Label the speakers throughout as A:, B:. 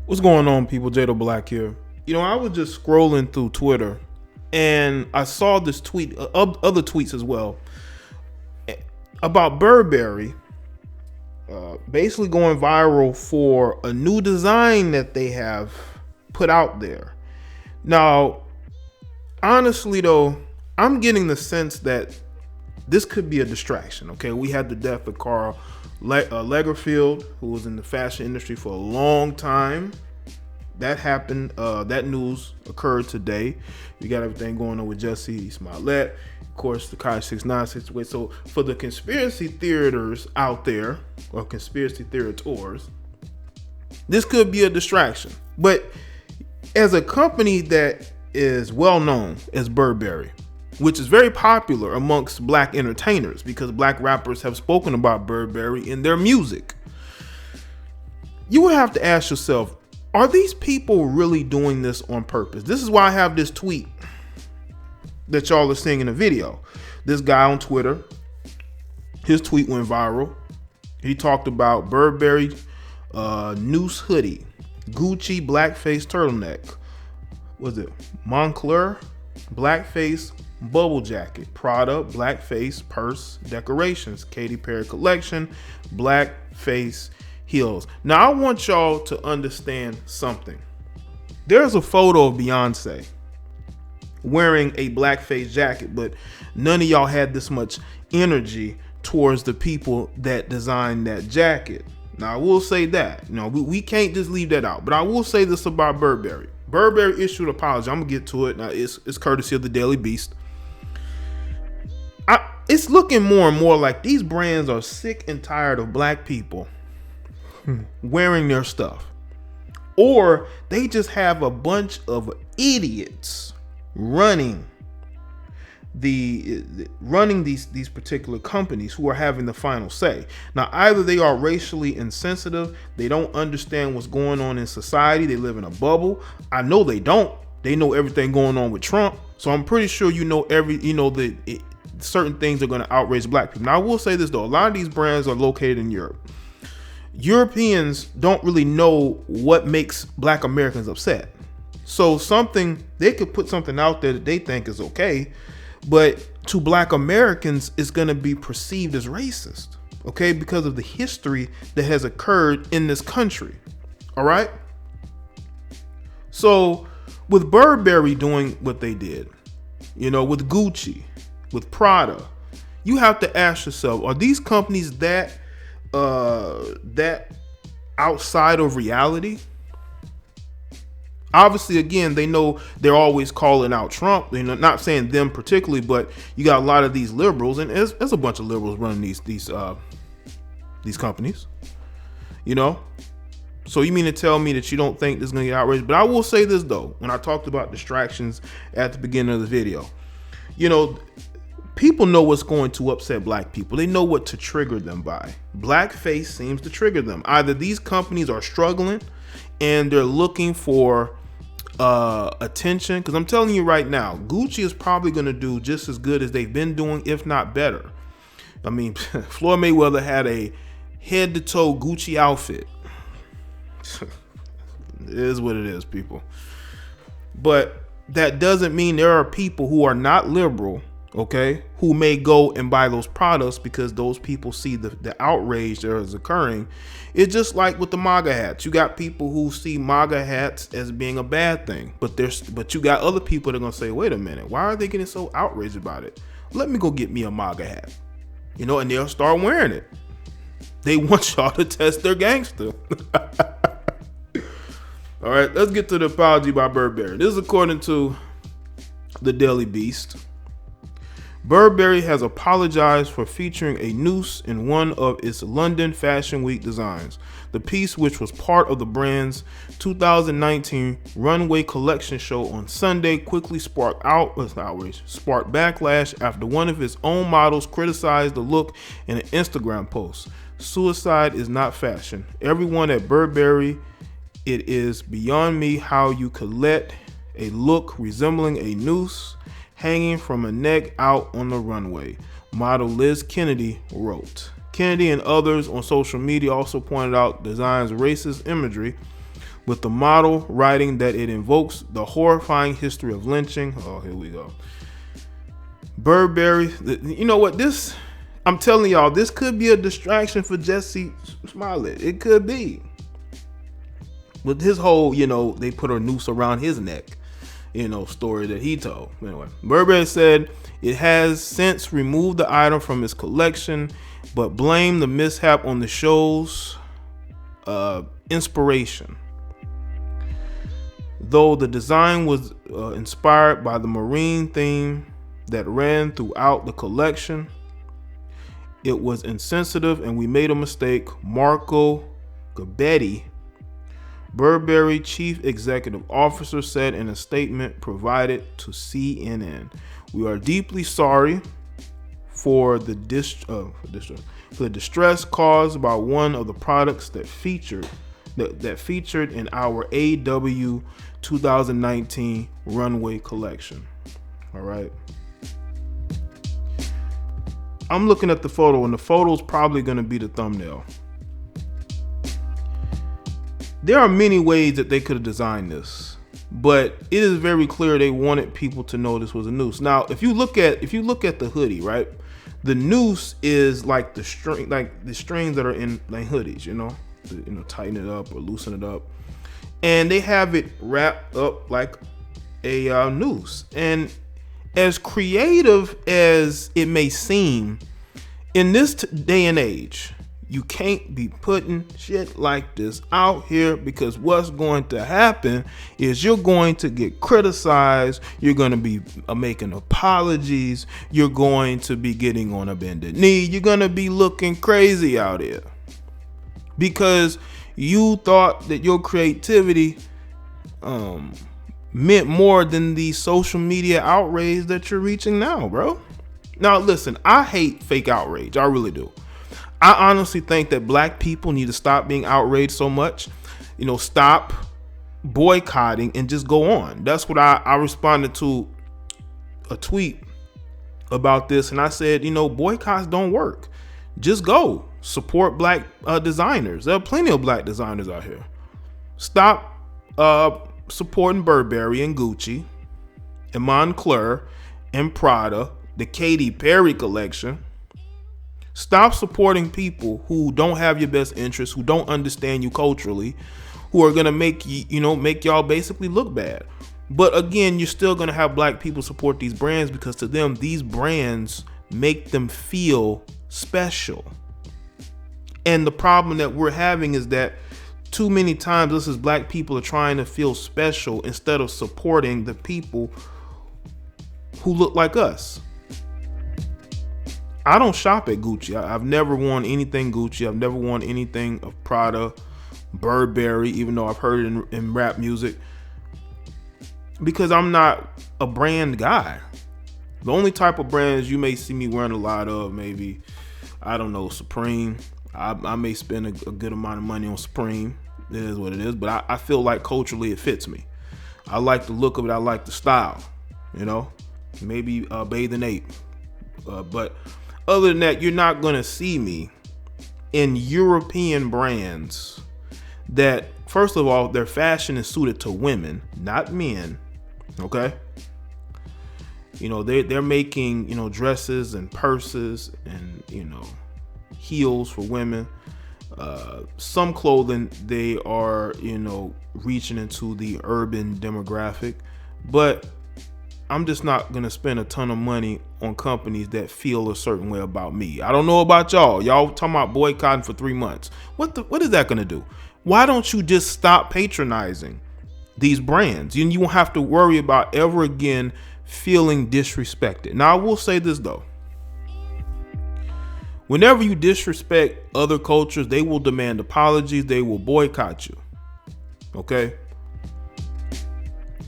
A: What's going on, people? Jaye Black here. I was just scrolling through Twitter and I saw this tweet, other tweets as well, about Burberry basically going viral for a new design that they have put out there. Now, honestly though, I'm getting the sense that this could be a distraction. Okay, we had the death of Karl Lagerfeld, who was in the fashion industry for a long time. That happened. That news occurred today. You got everything going on with Jussie Smollett, of course, the Kai 6ix9ine situation. So for the conspiracy theaters out there, or conspiracy theaters, this could be a distraction. But as a company that is well known as Burberry, which is very popular amongst black entertainers because black rappers have spoken about Burberry in their music, you would have to ask yourself, are these people really doing this on purpose? This is why I have this tweet that y'all are seeing in the video. This guy on Twitter, his tweet went viral. He talked about Burberry Noose hoodie, Gucci blackface turtleneck, was it Moncler blackface bubble jacket, Prada blackface purse decorations, Katy Perry collection blackface heels. Now I want y'all to understand something. There's a photo of Beyonce wearing a blackface jacket, but none of y'all had this much energy towards the people that designed that jacket. Now I will say that, we can't just leave that out, but I will say this about Burberry. Burberry issued an apology. I'm gonna get to it. Now it's courtesy of the Daily Beast. It's looking more and more like these brands are sick and tired of black people wearing their stuff, or they just have a bunch of idiots running these particular companies who are having the final say. Now, either they are racially insensitive, they don't understand what's going on in society, they live in a bubble. I know they don't. They know everything going on with Trump, so I'm pretty sure certain things are going to outrage black people. Now, I will say this though, a lot of these brands are located in Europe. Europeans don't really know what makes black Americans upset. So they could put something out there that they think is okay, but to black Americans, it's going to be perceived as racist, okay, because of the history that has occurred in this country. All right. So with Burberry doing what they did, with Gucci, with Prada, you have to ask yourself, are these companies that outside of reality? Obviously, again, they know they're always calling out Trump. Not saying them particularly, but you got a lot of these liberals, and there's a bunch of liberals running these companies. So you mean to tell me that you don't think this is going to get outraged? But I will say this though, when I talked about distractions at the beginning of the video, people know what's going to upset black people. They know what to trigger them by. Blackface seems to trigger them. Either these companies are struggling and they're looking for attention, because I'm telling you right now, Gucci is probably going to do just as good as they've been doing, if not better. I mean, Floyd Mayweather had a head-to-toe Gucci outfit. It is what it is, people. But that doesn't mean there are people who are not liberal, okay, who may go and buy those products because those people see the outrage that is occurring. It's just like with the MAGA hats. You got people who see MAGA hats as being a bad thing, but you got other people that are gonna say, wait a minute, why are they getting so outraged about it? Let me go get me a MAGA hat, and they'll start wearing it. They want y'all to test their gangster. All right, let's get to the apology by Burberry. This is according to the Daily Beast. Burberry has apologized for featuring a noose in one of its London Fashion Week designs. The piece, which was part of the brand's 2019 runway collection show on Sunday, quickly sparked backlash after one of its own models criticized the look in an Instagram post. Suicide is not fashion. Everyone at Burberry, it is beyond me how you could let a look resembling a noose hanging from a neck out on the runway, model Liz Kennedy wrote. Kennedy and others on social media also pointed out the design's racist imagery, with the model writing that it invokes the horrifying history of lynching. Oh, here we go. Burberry, you know what, this, I'm telling y'all, this could be a distraction for Jussie Smollett. It could be. With his whole, they put a noose around his neck, story that he told. Anyway, Burberry said it has since removed the item from its collection, but blamed the mishap on the show's inspiration. Though the design was inspired by the marine theme that ran throughout the collection, it was insensitive and we made a mistake. Marco Gabbetti, Burberry chief executive officer, said in a statement provided to CNN. We are deeply sorry for the distress caused by one of the products that featured in our AW 2019 runway collection. All right. I'm looking at the photo, and the photo's probably going to be the thumbnail. There are many ways that they could have designed this, but it is very clear they wanted people to know this was a noose. Now, if you look at the hoodie, right, the noose is like the string, like the strings that are in like hoodies, tighten it up or loosen it up, and they have it wrapped up like a noose. And as creative as it may seem, in this day and age, you can't be putting shit like this out here, because what's going to happen is you're going to get criticized. You're going to be making apologies. You're going to be getting on a bended knee. You're going to be looking crazy out here because you thought that your creativity meant more than the social media outrage that you're reaching now, bro. Now, listen, I hate fake outrage. I really do. I honestly think that black people need to stop being outraged so much. Stop boycotting and just go on. That's what I responded to a tweet about this, and I said, boycotts don't work. Just go support black designers. There are plenty of black designers out here. Stop supporting Burberry and Gucci and Moncler and Prada, the Katy Perry collection. Stop supporting people who don't have your best interests, who don't understand you culturally, who are gonna make make y'all basically look bad. But again, you're still gonna have black people support these brands because to them, these brands make them feel special. And the problem that we're having is that too many times us as black people are trying to feel special instead of supporting the people who look like us. I don't shop at Gucci. I've never worn anything Gucci. I've never worn anything of Prada, Burberry, even though I've heard it in rap music, because I'm not a brand guy. The only type of brands you may see me wearing a lot of, maybe, I don't know, Supreme. I may spend a good amount of money on Supreme. It is what it is, but I feel like culturally it fits me. I like the look of it. I like the style, maybe Bathe and Ape. But other than that, you're not going to see me in European brands that, first of all, their fashion is suited to women, not men. Okay. They're making, dresses and purses and, heels for women. Some clothing, they are, reaching into the urban demographic, but I'm just not going to spend a ton of money on companies that feel a certain way about me. I don't know about y'all. Y'all talking about boycotting for 3 months. What is that going to do? Why don't you just stop patronizing these brands? You won't have to worry about ever again feeling disrespected. Now, I will say this though. Whenever you disrespect other cultures, they will demand apologies. They will boycott you. Okay?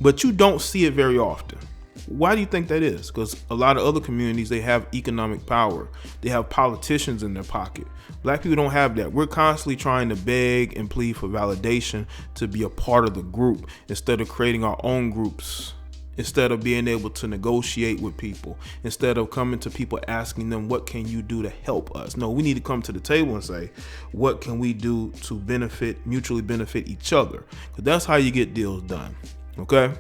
A: But you don't see it very often. Why do you think that is? Because a lot of other communities, they have economic power. They have politicians in their pocket. Black people don't have that. We're constantly trying to beg and plead for validation to be a part of the group instead of creating our own groups instead of being able to negotiate with people, instead of coming to people asking them, what can you do to help us? No, we need to come to the table and say, what can we do to mutually benefit each other? Because that's how you get deals done. Okay?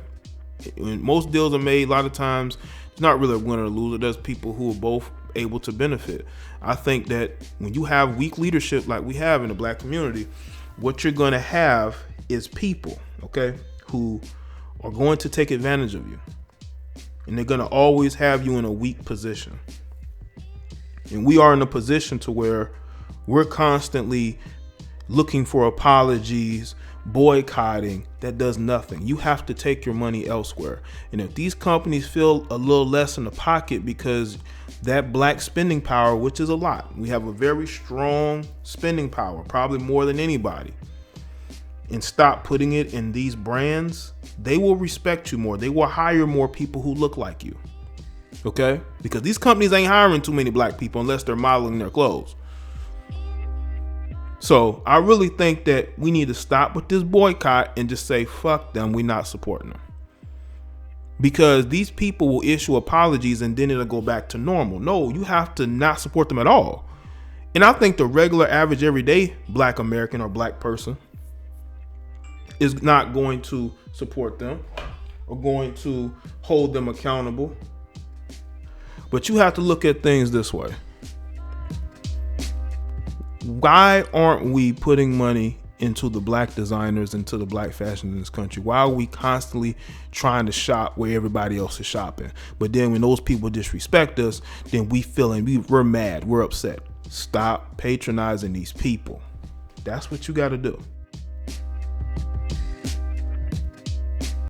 A: When most deals are made, a lot of times it's not really a winner or loser. There's people who are both able to benefit. I think that when you have weak leadership like we have in the black community, what you're going to have is people, okay, who are going to take advantage of you. And they're going to always have you in a weak position. And we are in a position to where we're constantly looking for apologies, boycotting. That does nothing. You have to take your money elsewhere. And if these companies feel a little less in the pocket because that black spending power, which is a lot, we have a very strong spending power, probably more than anybody, and stop putting it in these brands, they will respect you more. They will hire more people who look like you. Okay? Because these companies ain't hiring too many black people unless they're modeling their clothes. So I really think that we need to stop with this boycott and just say, fuck them, we're not supporting them. Because these people will issue apologies and then it'll go back to normal. No, you have to not support them at all. And I think the regular, average, everyday black American or black person is not going to support them or going to hold them accountable. But you have to look at things this way. Why aren't we putting money into the black designers, into the black fashion in this country? Why are we constantly trying to shop where everybody else is shopping? But then when those people disrespect us, then we're mad, we're upset. Stop patronizing these people. That's what you got to do.